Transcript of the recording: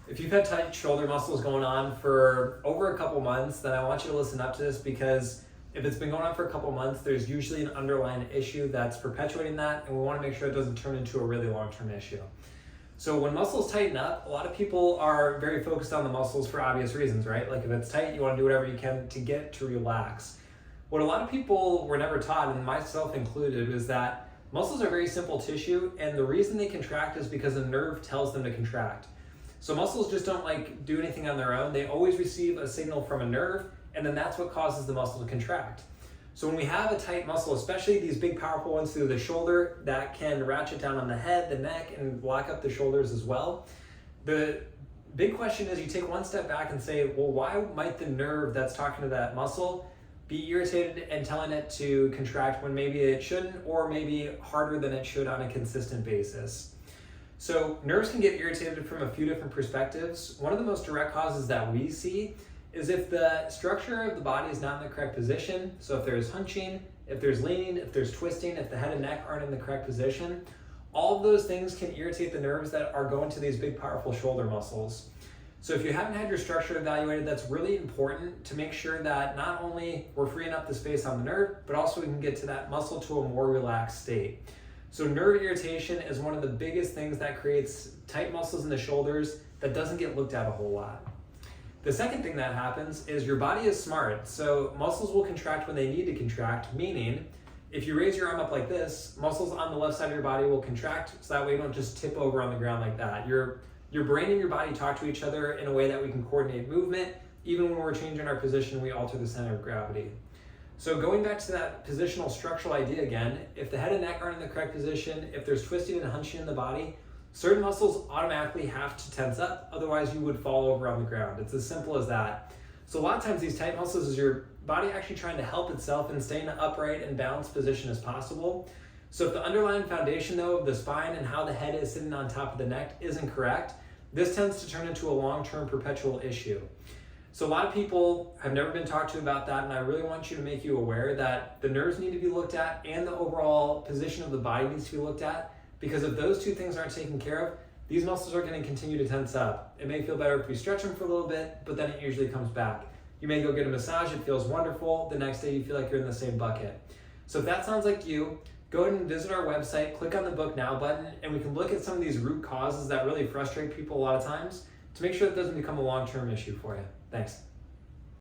If you've had tight shoulder muscles going on for over a couple months, then I want you to listen up to this, because if it's been going on for a couple months, there's usually an underlying issue that's perpetuating that, and we want to make sure it doesn't turn into a really long-term issue. So when muscles tighten up, a lot of people are very focused on the muscles for obvious reasons, right? Like if it's tight, you want to do whatever you can to get to relax. What a lot of people were never taught, and myself included, is that muscles are very simple tissue, and the reason they contract is because a nerve tells them to contract. So muscles just don't like do anything on their own. They always receive a signal from a nerve, and then that's what causes the muscle to contract. So when we have a tight muscle, especially these big powerful ones through the shoulder that can ratchet down on the head, the neck, and lock up the shoulders as well, the big question is you take one step back and say, well, why might the nerve that's talking to that muscle be irritated and telling it to contract when maybe it shouldn't, or maybe harder than it should on a consistent basis? So nerves can get irritated from a few different perspectives. One of the most direct causes that we see is if the structure of the body is not in the correct position. So if there's hunching, if there's leaning, if there's twisting, if the head and neck aren't in the correct position, all of those things can irritate the nerves that are going to these big, powerful shoulder muscles. So if you haven't had your structure evaluated, that's really important to make sure that not only we're freeing up the space on the nerve, but also we can get to that muscle to a more relaxed state. So nerve irritation is one of the biggest things that creates tight muscles in the shoulders that doesn't get looked at a whole lot. The second thing that happens is your body is smart. So muscles will contract when they need to contract, meaning if you raise your arm up like this, muscles on the left side of your body will contract, so that way you don't just tip over on the ground like that. Your brain and your body talk to each other in a way that we can coordinate movement. Even when we're changing our position, we alter the center of gravity. So going back to that positional structural idea again, if the head and neck aren't in the correct position, if there's twisting and hunching in the body, certain muscles automatically have to tense up, otherwise you would fall over on the ground. It's as simple as that. So a lot of times these tight muscles is your body actually trying to help itself and stay in an upright and balanced position as possible. So if the underlying foundation though of the spine and how the head is sitting on top of the neck isn't correct, this tends to turn into a long-term perpetual issue. So a lot of people have never been talked to about that, and I really want you to make you aware that the nerves need to be looked at and the overall position of the body needs to be looked at, because if those two things aren't taken care of, these muscles are going to continue to tense up. It may feel better if we stretch them for a little bit, but then it usually comes back. You may go get a massage, it feels wonderful. The next day you feel like you're in the same bucket. So if that sounds like you, go ahead and visit our website, click on the Book Now button, and we can look at some of these root causes that really frustrate people a lot of times to make sure it doesn't become a long-term issue for you. Thanks.